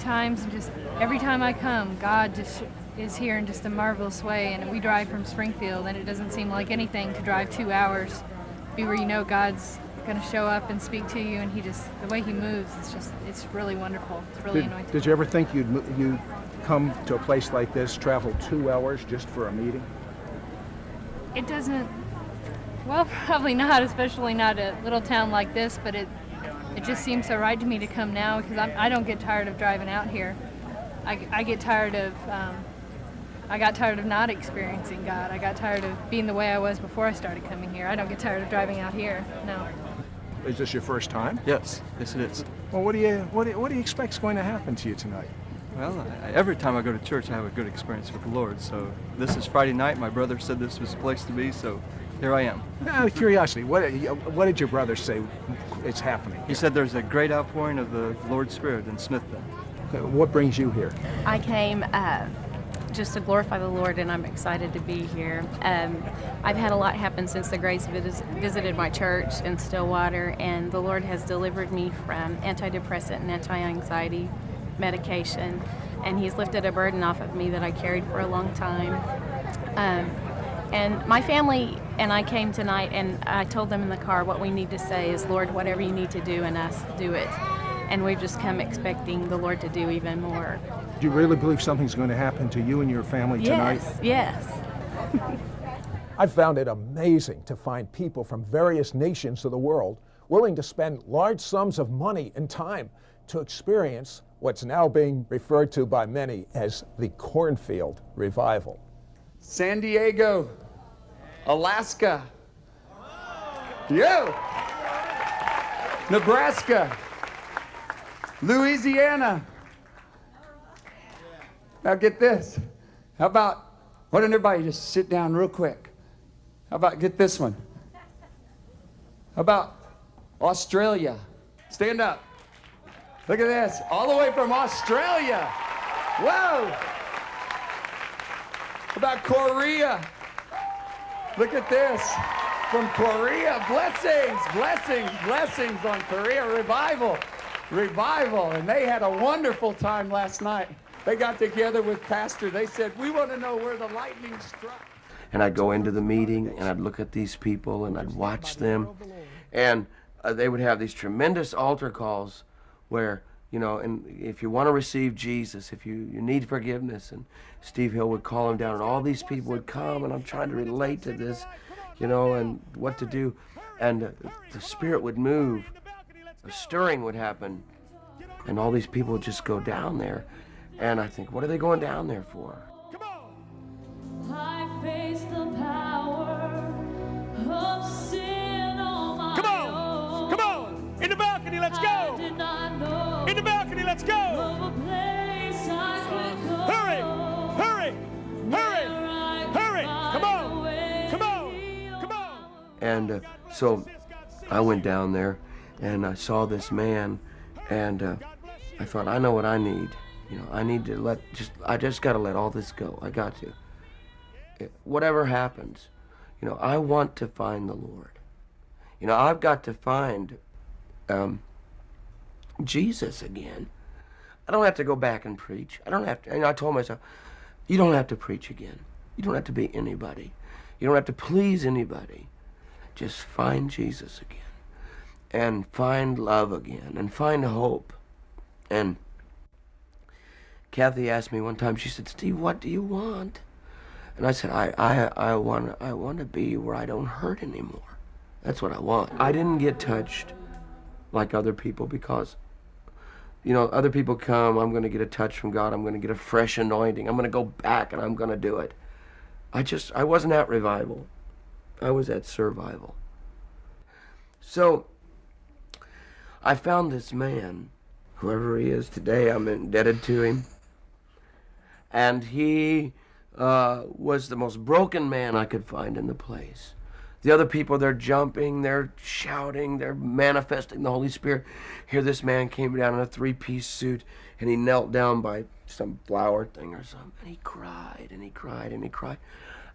times, and just every time I come, God just is here in just a marvelous way. And we drive from Springfield, and it doesn't seem like anything to drive 2 hours, be where you know God's going to show up and speak to you, and the way he moves, it's really wonderful. It's really anointing. Did you ever think you'd come to a place like this, travel 2 hours just for a meeting? It doesn't, well, probably not, especially not a little town like this, but it just seems so right to me to come now, because I don't get tired of driving out here. I get tired of, I got tired of not experiencing God. I got tired of being the way I was before I started coming here. I don't get tired of driving out here, no. Is this your first time? Yes, yes it is. Well, what do you expect is going to happen to you tonight? Well, every time I go to church, I have a good experience with the Lord. So this is Friday night. My brother said this was the place to be, so here I am. Out of curiosity, what did your brother say is happening? He said there's a great outpouring of the Lord's Spirit in Smithville. What brings you here? I came just to glorify the Lord, and I'm excited to be here. I've had a lot happen since the Grace visited my church in Stillwater, and the Lord has delivered me from antidepressant and anti-anxiety medication, and he's lifted a burden off of me that I carried for a long time. And my family and I came tonight, and I told them in the car what we need to say is, Lord, whatever you need to do in us, do it. And we've just come expecting the Lord to do even more. Do you really believe something's going to happen to you and your family tonight? Yes. I've found it amazing to find people from various nations of the world willing to spend large sums of money and time to experience what's now being referred to by many as the Cornfield Revival. San Diego, Alaska, Nebraska, Louisiana. Now get this. How about, why don't everybody just sit down real quick? How about, get this one. How about Australia? Stand up. Look at this, all the way from Australia. Whoa. How about Korea? Look at this, from Korea. Blessings, blessings, blessings on Korea. Revival, revival. And they had a wonderful time last night. They got together with Pastor. They said, we want to know where the lightning struck. And I'd go into the meeting, and I'd look at these people, and I'd watch them. And they would have these tremendous altar calls where, you know, and if you want to receive Jesus, if you need forgiveness, and Steve Hill would call them down, and all these people would come, and I'm trying to relate to this, you know, and what to do. And the Spirit would move, a stirring would happen, and all these people would just go down there. And I think, what are they going down there for? Come on. I face the power of sin on my own. Come on. In the balcony, let's go. Did not know In the balcony, let's go. of a place I could go. Hurry, hurry, hurry, hurry. Come on, come on, come on. And so I went down there, and I saw this man, and I thought, I know what I need. You know, I need to I just got to let all this go. I got to. Whatever happens, you know, I want to find the Lord. You know, I've got to find Jesus again. I don't have to go back and preach. I don't have to. And I told myself, you don't have to preach again. You don't have to be anybody. You don't have to please anybody. Just find Jesus again, and find love again, and find hope. And Kathy asked me one time, she said, Steve, what do you want? And I said, I want to be where I don't hurt anymore. That's what I want. I didn't get touched like other people because, you know, other people come, I'm going to get a touch from God, I'm going to get a fresh anointing, I'm going to go back and I'm going to do it. I wasn't at revival. I was at survival. So I found this man, whoever he is today, I'm indebted to him. And he was the most broken man I could find in the place. The other people, they're jumping, they're shouting, they're manifesting the Holy Spirit. Here this man came down in a three-piece suit, and he knelt down by some flower thing or something, and he cried, and he cried, and he cried.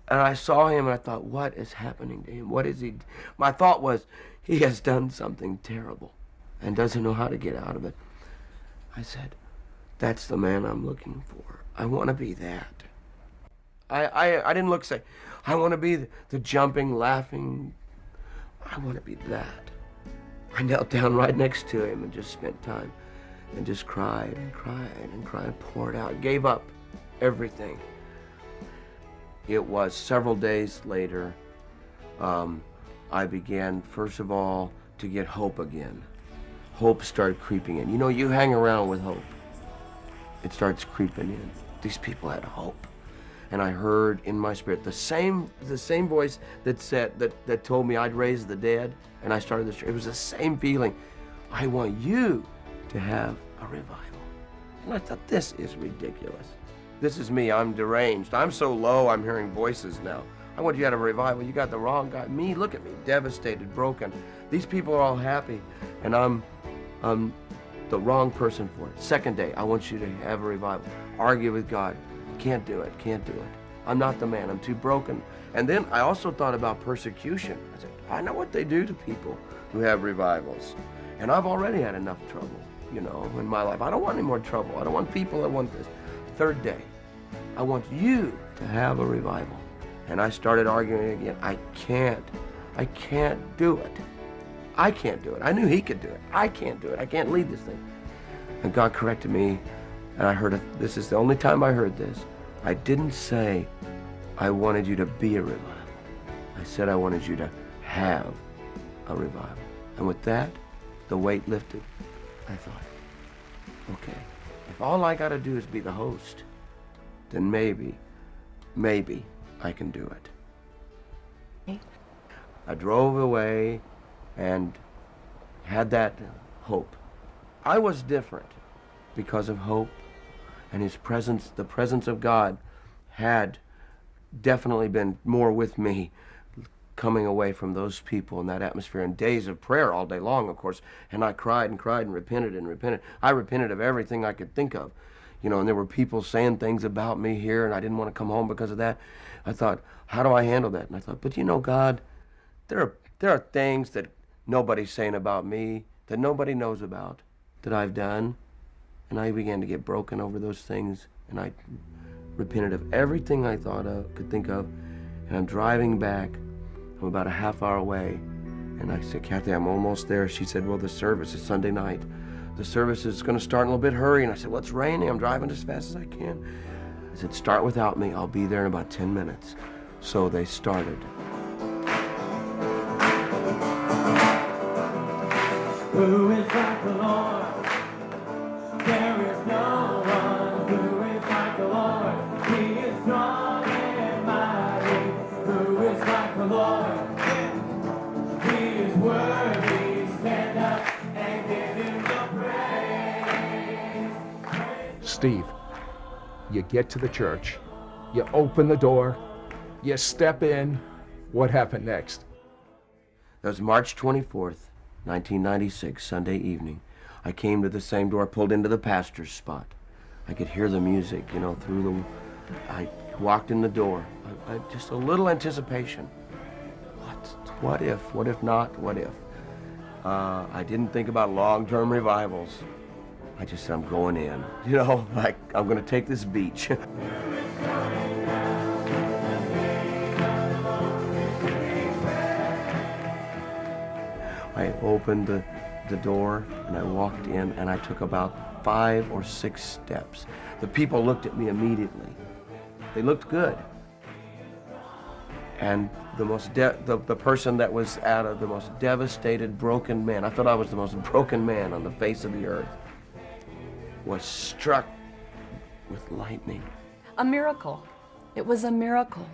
And I saw him, and I thought, what is happening to him? What is he? My thought was, he has done something terrible and doesn't know how to get out of it. I said, That's the man I'm looking for. I want to be that. I didn't look say, I want to be the jumping, laughing. I want to be that. I knelt down right next to him and just spent time and just cried and cried and cried, poured out, gave up everything. It was several days later, I began, first of all, to get hope again. Hope started creeping in. You know, you hang around with hope. It starts creeping in. These people had hope. And I heard in my spirit the same voice that said that told me I'd raise the dead, and I started this. It was the same feeling. I want you to have a revival. And I thought, this is ridiculous. This is me. I'm deranged. I'm so low. I'm hearing voices now. I want you to have a revival. You got the wrong guy. Me, look at me, devastated, broken. These people are all happy, and I'm the wrong person for it. Second day, I want you to have a revival. Argue with God. Can't do it, can't do it. I'm not the man, I'm too broken. And then I also thought about persecution. I said, I know what they do to people who have revivals. And I've already had enough trouble, you know, in my life. I don't want any more trouble. I don't want people that want this. Third day, I want you to have a revival. And I started arguing again. I can't do it. I can't do it. I knew he could do it. I can't do it. I can't lead this thing. And God corrected me. And I heard it. This is the only time I heard this. I didn't say I wanted you to be a revival. I said I wanted you to have a revival. And with that, the weight lifted. I thought, okay, if all I got to do is be the host, then maybe I can do it. I drove away and had that hope. I was different because of hope. And his presence, the presence of God, had definitely been more with me coming away from those people in that atmosphere, and days of prayer all day long, of course. And I cried and cried and repented and repented. I repented of everything I could think of. You know, and there were people saying things about me here, and I didn't want to come home because of that. I thought, how do I handle that? And I thought, but you know, God, there are things that nobody's saying about me, that nobody knows about, that I've done. And I began to get broken over those things, and I repented of everything I could think of. And I'm driving back. I'm about a half hour away, and I said, Kathy, I'm almost there. She said, well, the service is Sunday night. The service is going to start in a little bit. Hurry. And I said, well, it's raining. I'm driving as fast as I can. I said, start without me. I'll be there in about 10 minutes. So they started. Who is like the Lord? There is no one who is like the Lord. He is strong and mighty. Who is like the Lord? He is worthy. Stand up and give him the praise. Steve, you get to the church, you open the door, you step in. What happened next? That was March 24th, 1996, Sunday evening. I came to the same door, pulled into the pastor's spot. I could hear the music, you know, through the... I walked in the door. I just a little anticipation. What if not, what if? I didn't think about long-term revivals. I just said, I'm going in. You know, like, I'm gonna take this beach. I opened the door and I walked in, and I took about 5 or 6 steps. The people looked at me immediately. They looked good. And the person that was out of the most devastated, broken man, I thought I was the most broken man on the face of the earth, was struck with lightning. A miracle. It was a miracle.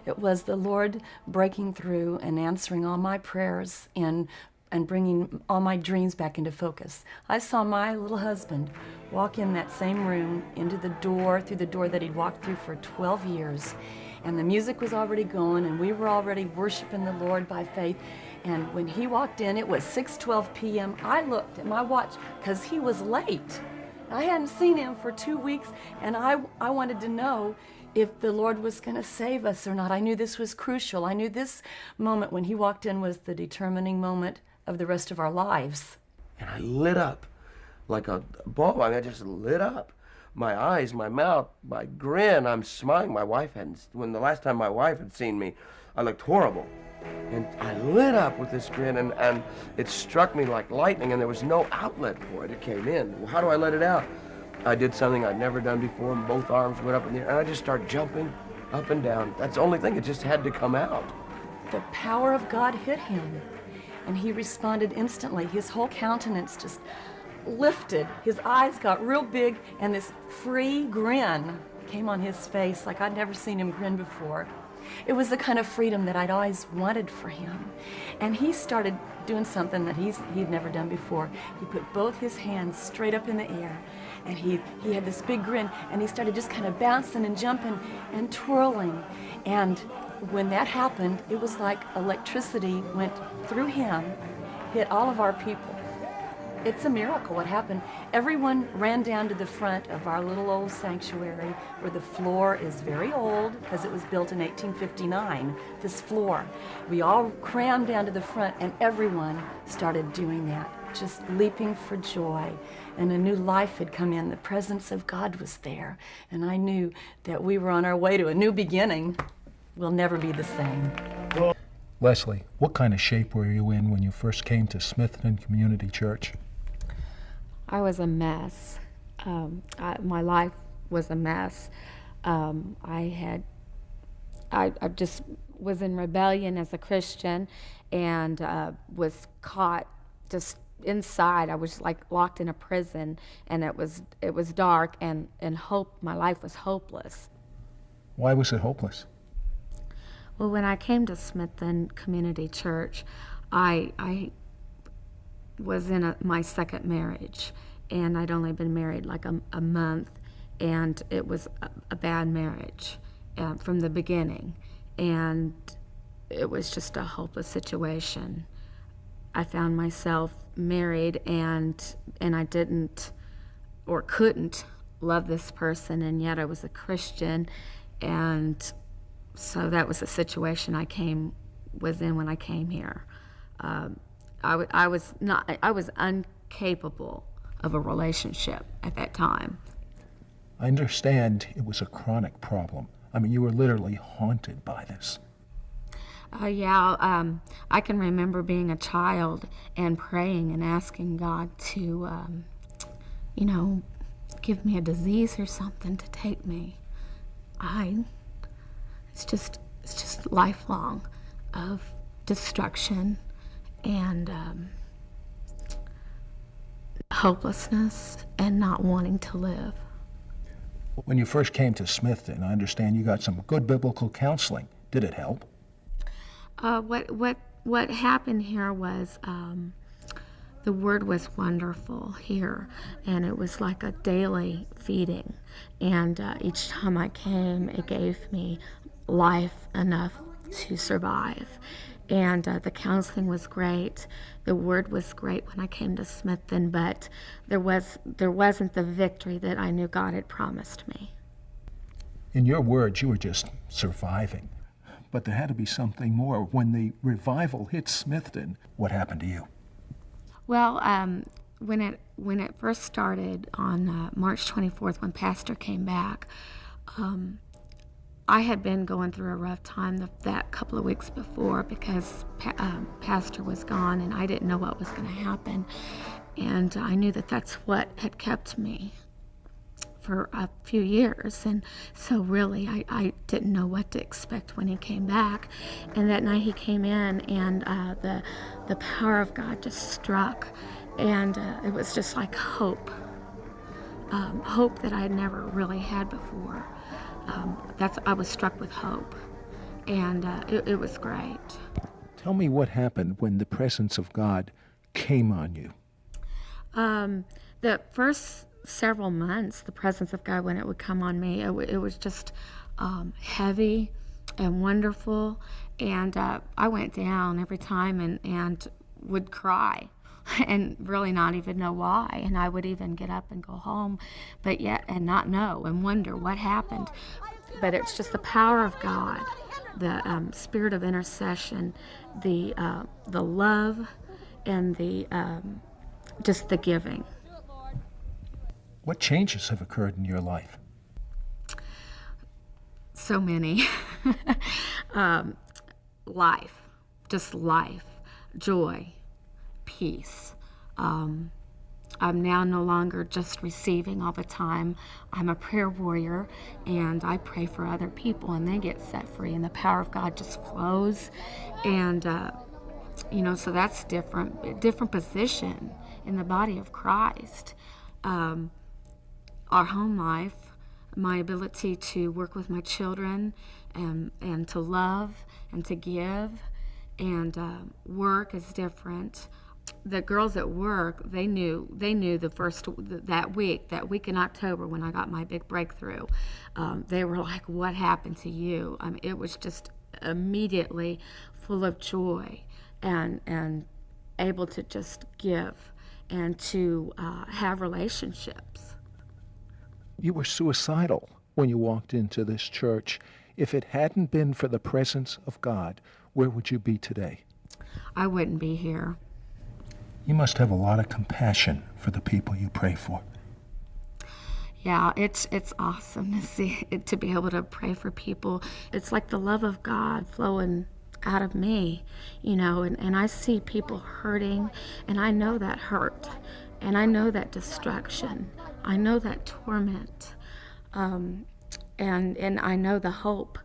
It was the Lord breaking through and answering all my prayers and bringing all my dreams back into focus. I saw my little husband walk in that same room into the door, through the door that he'd walked through for 12 years. And the music was already going, and we were already worshiping the Lord by faith. And when he walked in, it was 6:12 p.m. I looked at my watch because he was late. I hadn't seen him for 2 weeks, and I wanted to know if the Lord was going to save us or not. I knew this was crucial. I knew this moment when he walked in was the determining moment of the rest of our lives. And I lit up like a bulb. I mean, I just lit up. my eyes, my mouth, my grin, I'm smiling. My wife hadn't, when the last time my wife had seen me, I looked horrible. And I lit up with this grin, and it struck me like lightning, and there was no outlet for it. It came in. Well, how do I let it out? I did something I'd never done before, and both arms went up in the air, and I just started jumping up and down. That's the only thing. It just had to come out. The power of God hit him, and he responded instantly. His whole countenance just lifted. His eyes got real big, and this free grin came on his face like I'd never seen him grin before. It was the kind of freedom that I'd always wanted for him. And he started doing something that he'd never done before. He put both his hands straight up in the air, and he had this big grin, and he started just kind of bouncing and jumping and twirling. And when that happened, it was like electricity went through him, hit all of our people. It's a miracle what happened. Everyone ran down to the front of our little old sanctuary where the floor is very old because it was built in 1859, this floor. We all crammed down to the front, and everyone started doing that, just leaping for joy. And a new life had come in. The presence of God was there. And I knew that we were on our way to a new beginning. We'll never be the same. Leslie, what kind of shape were you in when you first came to Smithton Community Church? I was a mess. My life was a mess. I just was in rebellion as a Christian, and was caught just inside. I was like locked in a prison, and it was dark, and my life was hopeless. Why was it hopeless? Well, when I came to Smithton Community Church, I was in my second marriage, and I'd only been married like a month, and it was a bad marriage from the beginning, and it was just a hopeless situation. I found myself married, and I didn't or couldn't love this person, and yet I was a Christian, and so that was the situation I was in when I came here. I was incapable of a relationship at that time. I understand it was a chronic problem. I mean, you were literally haunted by this. I can remember being a child and praying and asking God to, give me a disease or something to take me. It's just lifelong of destruction and hopelessness and not wanting to live. When you first came to Smithton, I understand you got some good biblical counseling. Did it help? What happened here was the word was wonderful here, and it was like a daily feeding. And each time I came, it gave me life enough to survive. And the counseling was great. The word was great when I came to Smithton, but there wasn't the victory that I knew God had promised me. In your words, you were just surviving. But there had to be something more. When the revival hit Smithton, what happened to you? Well, when it first started on March 24th, when Pastor came back, I had been going through a rough time that couple of weeks before because Pastor was gone, and I didn't know what was going to happen. And I knew that that's what had kept me for a few years. And so really, I didn't know what to expect when he came back. And that night he came in, and the power of God just struck. And it was just like hope. Hope that I had never really had before. I was struck with hope, and it was great. Tell me what happened when the presence of God came on you. The first several months, the presence of God, when it would come on me, it was just heavy and wonderful, and I went down every time and would cry. And really not even know why, and I would even get up and go home, but yet and not know and wonder what happened. But it's just the power of God, the spirit of intercession, the love, and the just the giving. What changes have occurred in your life? So many. Life, just life, joy, peace. I'm now no longer just receiving all the time. I'm a prayer warrior, and I pray for other people, and they get set free, and the power of God just flows. And, you know, so that's different position in the body of Christ. Our home life, my ability to work with my children, and to love and to give, and work is different. The girls at work, they knew that week in October when I got my big breakthrough. They were like, "What happened to you?" I mean, it was just immediately full of joy and able to just give and to have relationships. You were suicidal when you walked into this church. If it hadn't been for the presence of God, where would you be today? I wouldn't be here. You must have a lot of compassion for the people you pray for. Yeah, it's awesome to see, to be able to pray for people. It's like the love of God flowing out of me, you know, and I see people hurting, and I know that hurt, and I know that destruction, I know that torment, and I know the hope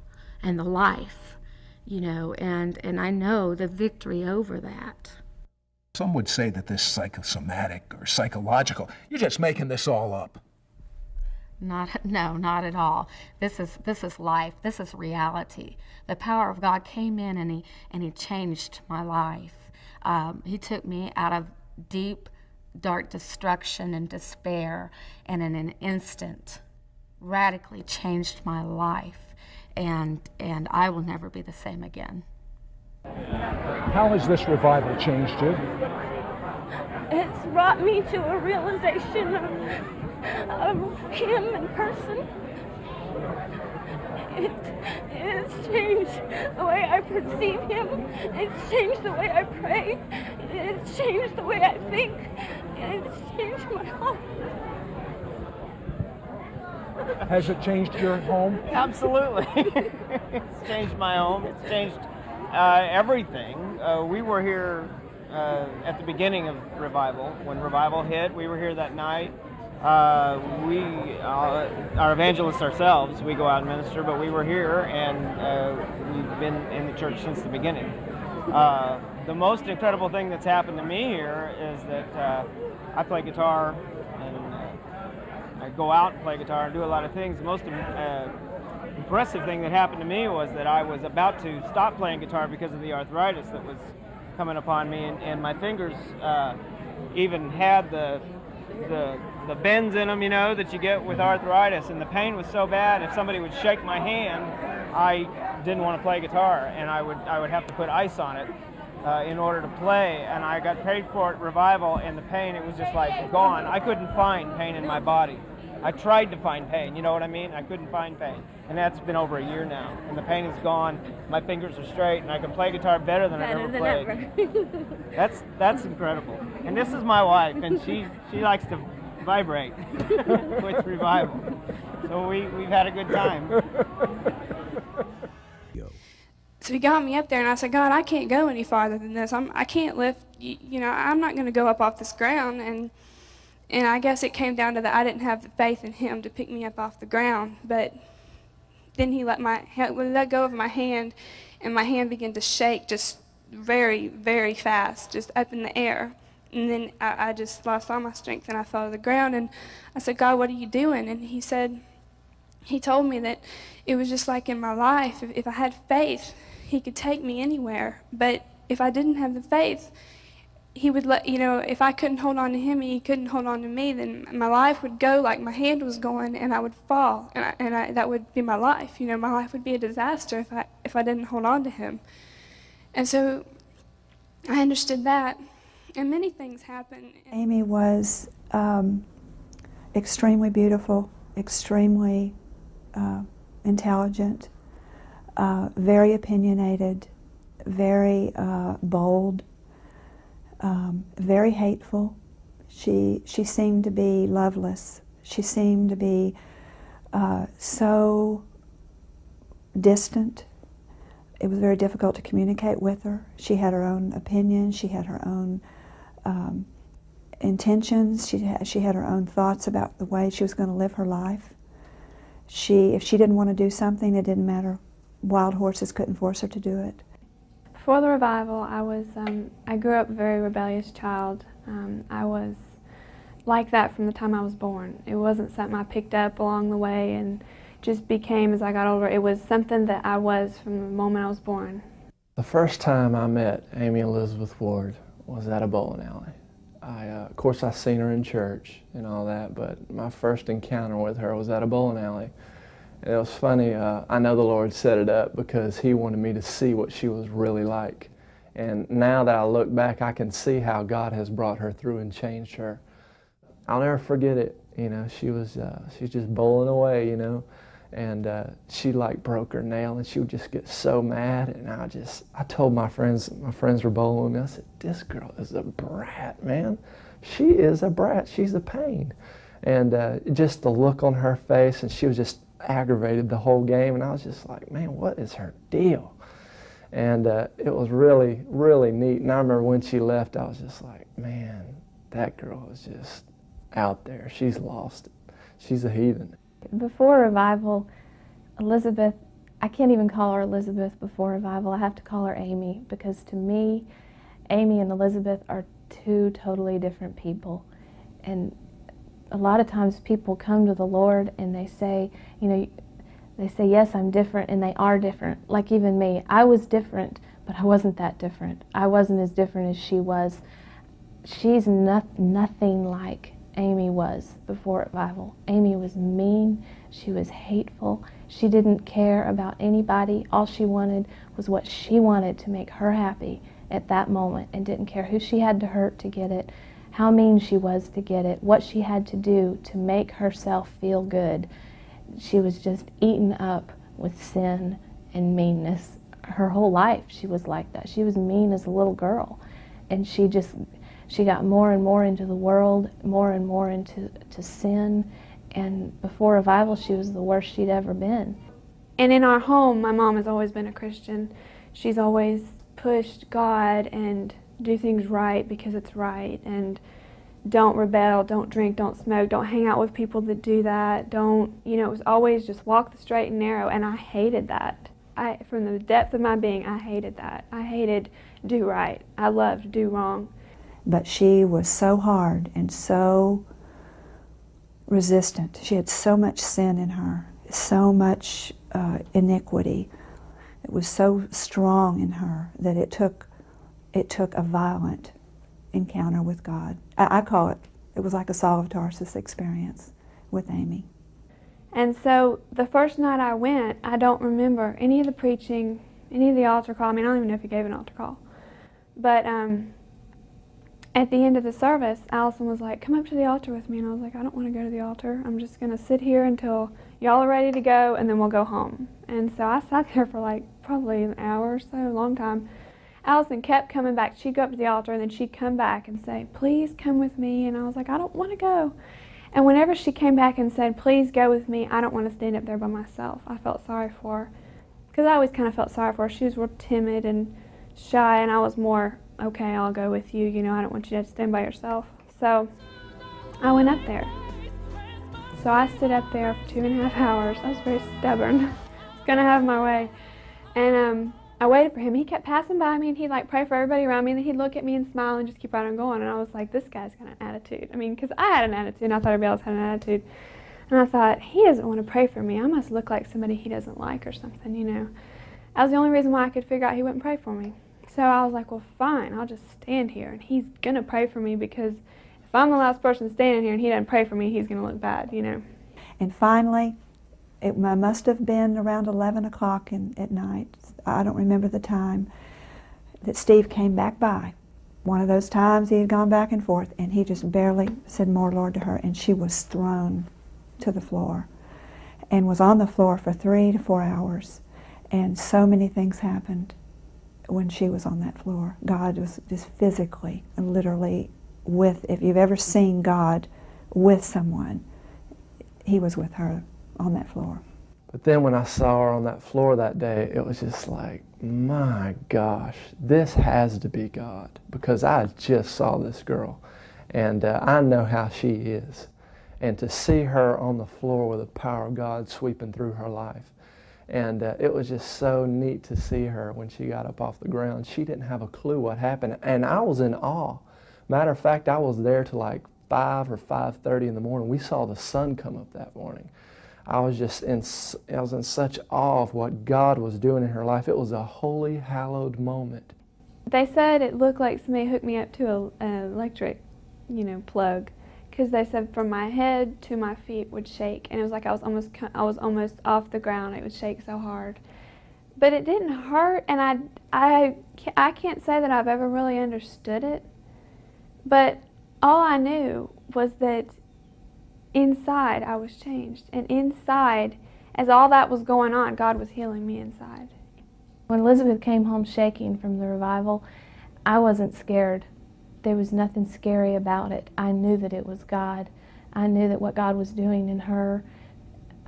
and the life, you know, and I know the victory over that. Some would say that this is psychosomatic or psychological. You're just making this all up. No, not at all. This is life. This is reality. The power of God came in and he changed my life. He took me out of deep, dark destruction and despair, and in an instant, radically changed my life. And I will never be the same again. How has this revival changed you? It's brought me to a realization of Him in person. It's changed the way I perceive Him. It's changed the way I pray. It's changed the way I think. It's changed my life. Has it changed your home? Absolutely. It's changed my home. It's changed everything. We were here at the beginning of revival. When revival hit, we were here that night. We are evangelists ourselves. We go out and minister, but we were here, and we've been in the church since the beginning. The most incredible thing that's happened to me here is that I play guitar, and I go out and play guitar and do a lot of things. The most impressive thing that happened to me was that I was about to stop playing guitar because of the arthritis that was coming upon me, and my fingers even had the bends in them, you know, that you get with arthritis, and the pain was so bad. If somebody would shake my hand, I didn't want to play guitar, and I would have to put ice on it in order to play. And I got prayed for at revival, and the pain, it was just like gone. I couldn't find pain in my body. I tried to find pain, you know what I mean? I couldn't find pain, and that's been over a year now, and the pain is gone. My fingers are straight, and I can play guitar better than I've ever played. That's incredible. And this is my wife, and she likes to vibrate with revival. So we've had a good time. So he got me up there, and I said, God, I can't go any farther than this. I can't lift, you know, I'm not going to go up off this ground. And I guess it came down to that I didn't have the faith in Him to pick me up off the ground. But then He let go of my hand, and my hand began to shake just very, very fast, just up in the air. And then I just lost all my strength, and I fell to the ground. And I said, God, what are you doing? And He told me that it was just like in my life. If I had faith, He could take me anywhere. But if I didn't have the faith, He would let, you know, if I couldn't hold on to Him and He couldn't hold on to me, then my life would go like my hand was going, and I would fall, and that would be my life. You know, my life would be a disaster if I didn't hold on to Him. And so I understood that, and many things happened. Amy was extremely beautiful, extremely intelligent, very opinionated, very bold. Very hateful. She seemed to be loveless. She seemed to be so distant. It was very difficult to communicate with her. She had her own opinions. She had her own intentions. She had her own thoughts about the way she was going to live her life. If she didn't want to do something, it didn't matter. Wild horses couldn't force her to do it. Before the revival, I grew up a very rebellious child. I was like that from the time I was born. It wasn't something I picked up along the way and just became as I got older. It was something that I was from the moment I was born. The first time I met Amy Elizabeth Ward was at a bowling alley. Of course, I seen her in church and all that, but my first encounter with her was at a bowling alley. And it was funny, I know the Lord set it up because He wanted me to see what she was really like. And now that I look back, I can see how God has brought her through and changed her. I'll never forget it. You know, she was just bowling away, you know, and she like broke her nail, and she would just get so mad. And I told my friends were bowling with me, I said, this girl is a brat, man. She is a brat. She's a pain. And just the look on her face, and she was just aggravated the whole game, and I was just like, man, what is her deal? And it was really, really neat. And I remember when she left, I was just like, man, that girl is just out there. She's lost it. She's a heathen. Before revival, Elizabeth, I can't even call her Elizabeth before revival. I have to call her Amy, because to me, Amy and Elizabeth are two totally different people. And a lot of times people come to the Lord and they say, you know, they say, yes, I'm different, and they are different. Like even me, I was different, but I wasn't that different. I wasn't as different as she was. She's nothing like Amy was before revival. Amy was mean. She was hateful. She didn't care about anybody. All she wanted was what she wanted to make her happy at that moment, and didn't care who she had to hurt to get it, how mean she was to get it, what she had to do to make herself feel good. She was just eaten up with sin and meanness. Her whole life she was like that. She was mean as a little girl, and she got more and more into the world, more and more into sin, and before revival she was the worst she'd ever been. And in our home, my mom has always been a Christian. She's always pushed God and do things right because it's right, and don't rebel, don't drink, don't smoke, don't hang out with people that do that, don't, you know, it was always just walk the straight and narrow, and I hated that. From the depth of my being, I hated that. I hated do right. I loved do wrong. But she was so hard and so resistant. She had so much sin in her, so much iniquity. It was so strong in her that it took a violent encounter with God. I call it was like a Saul of Tarsus experience with Amy. And so the first night I went, I don't remember any of the preaching, any of the altar call. I mean, I don't even know if he gave an altar call. But at the end of the service, Allison was like, come up to the altar with me. And I was like, I don't want to go to the altar. I'm just going to sit here until y'all are ready to go, and then we'll go home. And so I sat there for like probably an hour or so, a long time. Allison kept coming back. She'd go up to the altar, and then she'd come back and say, please come with me. And I was like, I don't want to go. And whenever she came back and said, please go with me, I don't want to stand up there by myself. I felt sorry for her, because I always kind of felt sorry for her. She was real timid and shy, and I was more, okay, I'll go with you. You know, I don't want you to have to stand by yourself. So I went up there. So I stood up there for 2.5 hours. I was very stubborn. I was going to have my way. And I waited for him. He kept passing by me, and he'd like pray for everybody around me, and then he'd look at me and smile and just keep right on going. And I was like, this guy's got an attitude. I mean, because I had an attitude, and I thought everybody else had an attitude. And I thought, he doesn't want to pray for me. I must look like somebody he doesn't like or something, you know. That was the only reason why I could figure out he wouldn't pray for me. So I was like, well, fine, I'll just stand here, and he's going to pray for me, because if I'm the last person standing here and he doesn't pray for me, he's going to look bad, you know. And finally, it must have been around 11 o'clock at night, I don't remember the time, that Steve came back by. One of those times he had gone back and forth, and he just barely said more Lord to her, and she was thrown to the floor and was on the floor for 3 to 4 hours. And so many things happened when she was on that floor. God was just physically and literally with, if you've ever seen God with someone, he was with her on that floor. But then when I saw her on that floor that day, it was just like, my gosh, this has to be God, because I just saw this girl, and I know how she is. And to see her on the floor with the power of God sweeping through her life, and it was just so neat to see her when she got up off the ground. She didn't have a clue what happened, and I was in awe. Matter of fact, I was there till like 5 or 5:30 in the morning. We saw the sun come up that morning. I was in such awe of what God was doing in her life. It was a holy, hallowed moment. They said it looked like somebody hooked me up to an electric, plug, because they said from my head to my feet would shake, and it was like I was almost off the ground. It would shake so hard, but it didn't hurt, and I can't say that I've ever really understood it, but all I knew was that inside I was changed, and inside, as all that was going on, God was healing me inside. When Elizabeth came home shaking from the revival, I wasn't scared. There was nothing scary about it. I knew that it was God. I knew that what God was doing in her.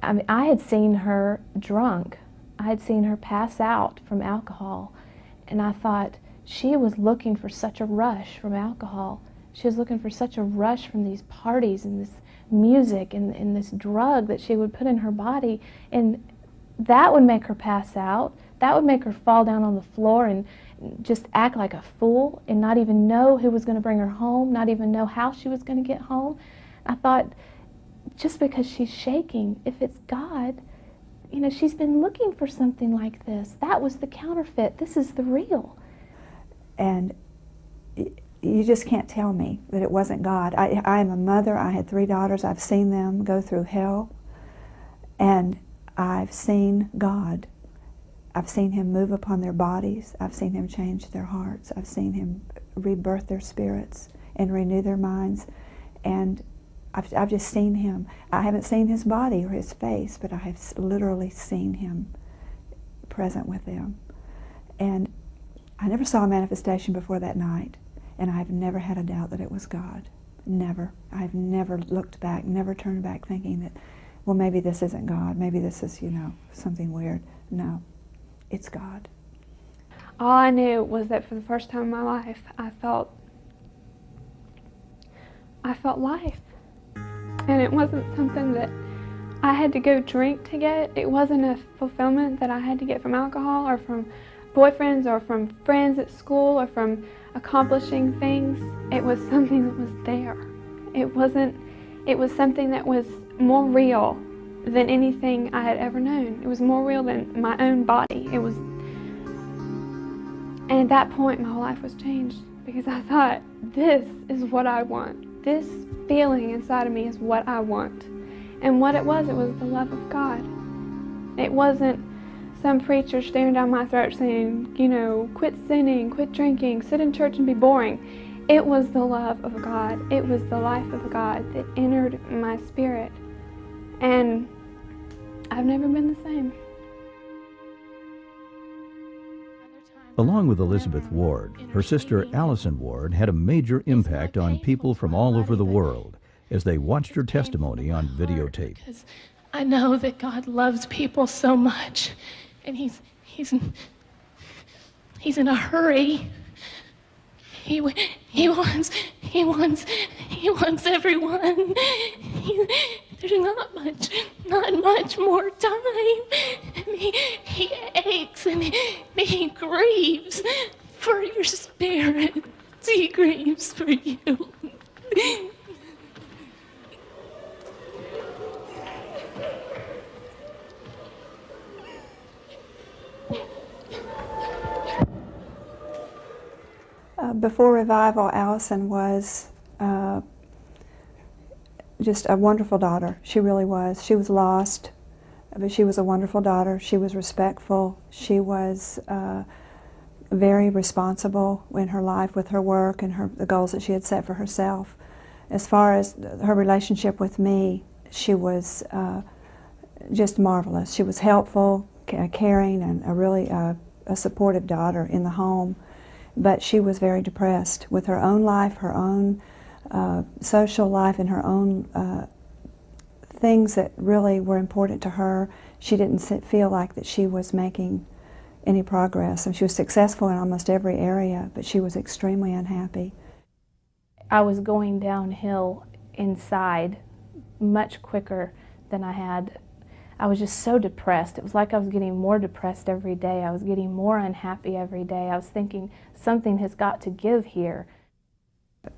I mean, I had seen her drunk. I had seen her pass out from alcohol, and I thought she was looking for such a rush from alcohol. She was looking for such a rush from these parties and this music and this drug that she would put in her body, and that would make her pass out. That would make her fall down on the floor and just act like a fool and not even know who was going to bring her home, not even know how she was going to get home. I thought, just because she's shaking, if it's God, she's been looking for something like this. That was the counterfeit. This is the real. And you just can't tell me that it wasn't God. I am a mother. I had 3 daughters. I've seen them go through hell, and I've seen God. I've seen Him move upon their bodies. I've seen Him change their hearts. I've seen Him rebirth their spirits and renew their minds. And I've just seen Him. I haven't seen His body or His face, but I have literally seen Him present with them. And I never saw a manifestation before that night, and I've never had a doubt that it was God. Never. I've never looked back, never turned back thinking that, well, maybe this isn't God. Maybe this is, something weird. No. It's God. All I knew was that for the first time in my life, I felt life. And it wasn't something that I had to go drink to get. It wasn't a fulfillment that I had to get from alcohol or from boyfriends or from friends at school or from accomplishing things. It was something that was there. It was something that was more real than anything I had ever known. It was more real than my own body. And at that point, my whole life was changed, because I thought, this is what I want. This feeling inside of me is what I want. And what it was the love of God. It wasn't some preacher staring down my throat saying, quit sinning, quit drinking, sit in church and be boring. It was the love of God. It was the life of God that entered my spirit. And I've never been the same. Along with Elizabeth Ward, her sister Allison Ward had a major impact on people from all over the world as they watched her testimony on videotape. Because I know that God loves people so much, and He's in a hurry. He wants everyone. There's not much more time. He aches and he grieves for your spirit. He grieves for you. Before revival, Allison was just a wonderful daughter. She really was. She was lost, but she was a wonderful daughter. She was respectful. She was very responsible in her life with her work and the goals that she had set for herself. As far as her relationship with me, she was just marvelous. She was helpful, caring, and a supportive daughter in the home. But she was very depressed with her own life, her own social life, and her own things that really were important to her, she didn't feel like that she was making any progress. And she was successful in almost every area, but she was extremely unhappy. I was going downhill inside much quicker than I had. I was just so depressed. It was like I was getting more depressed every day. I was getting more unhappy every day. I was thinking, something has got to give here.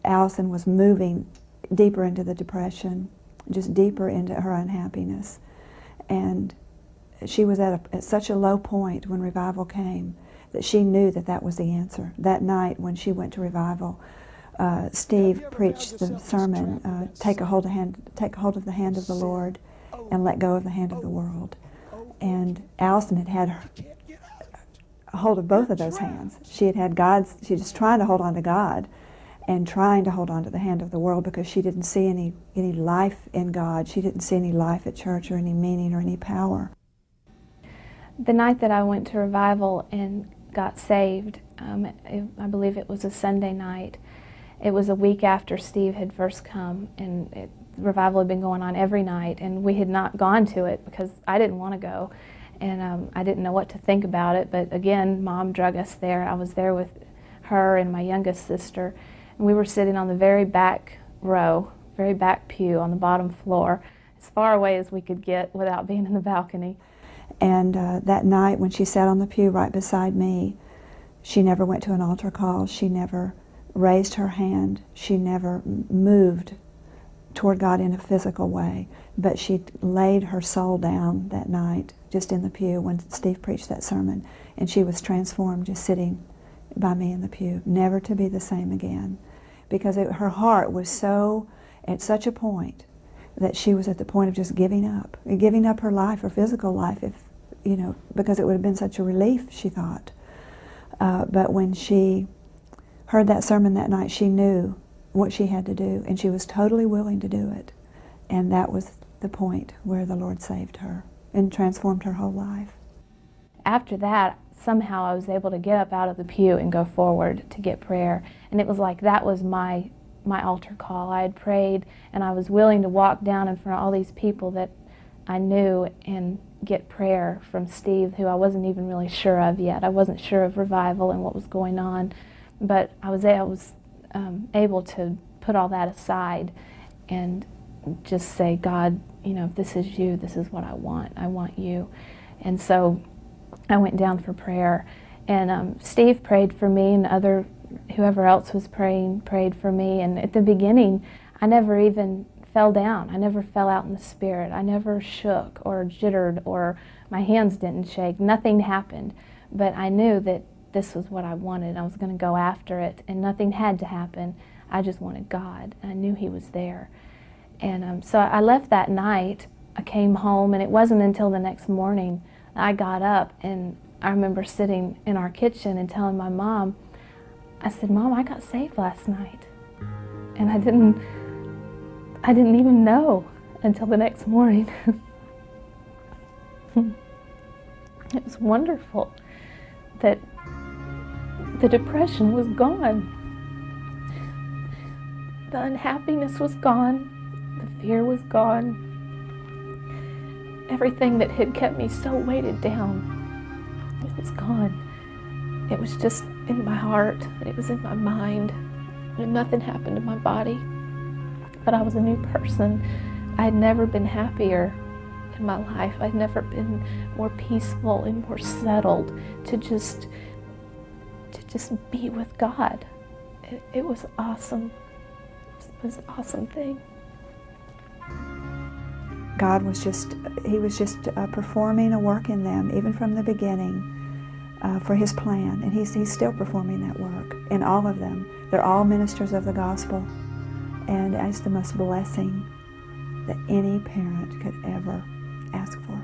Allison was moving deeper into the depression, just deeper into her unhappiness. And she was at such a low point when revival came that she knew that that was the answer. That night when she went to revival, Steve preached the sermon, take a hold of the hand of the Lord and let go of the hand of the world. And Allison had had a hold of both of those hands. She had had God's, she was just trying to hold on to God and trying to hold on to the hand of the world because she didn't see any life in God. She didn't see any life at church or any meaning or any power. The night that I went to revival and got saved, I believe it was a Sunday night. It was a week after Steve had first come, and revival had been going on every night, and we had not gone to it because I didn't want to go, and I didn't know what to think about it. But again, Mom drug us there. I was there with her and my youngest sister, and we were sitting on the very back row, very back pew on the bottom floor, as far away as we could get without being in the balcony. And that night when she sat on the pew right beside me, she never went to an altar call. She never raised her hand. She never moved toward God in a physical way. But she laid her soul down that night just in the pew when Steve preached that sermon. And she was transformed just sitting by me in the pew, never to be the same again. Because her heart was so, at such a point, that she was at the point of just giving up her life, her physical life, if, you know, because it would have been such a relief, she thought. But when she heard that sermon that night, she knew what she had to do, and she was totally willing to do it. And that was the point where the Lord saved her and transformed her whole life. After that, somehow I was able to get up out of the pew and go forward to get prayer. And it was like that was my altar call. I had prayed, and I was willing to walk down in front of all these people that I knew and get prayer from Steve, who I wasn't even really sure of yet. I wasn't sure of revival and what was going on, but I was able to put all that aside and just say, God, you know, if this is you, this is what I want. I want you. And so I went down for prayer, and Steve prayed for me, and whoever else was praying prayed for me. And at the beginning, I never even fell down. I never fell out in the spirit. I never shook or jittered, or my hands didn't shake. Nothing happened. But I knew that this was what I wanted. I was going to go after it, and nothing had to happen. I just wanted God. I knew He was there. And so I left that night. I came home, and it wasn't until the next morning I got up, and I remember sitting in our kitchen and telling my mom, I said, Mom, I got saved last night. And I didn't even know until the next morning. It was wonderful that the depression was gone. The unhappiness was gone. The fear was gone. Everything that had kept me so weighted down, it was gone. It was just in my heart, and it was in my mind, and nothing happened to my body. But I was a new person. I had never been happier in my life. I'd never been more peaceful and more settled to just be with God. It was awesome. It was an awesome thing. God was just, He was just performing a work in them, even from the beginning, for His plan. And He's still performing that work in all of them. They're all ministers of the gospel. And it's the most blessing that any parent could ever ask for.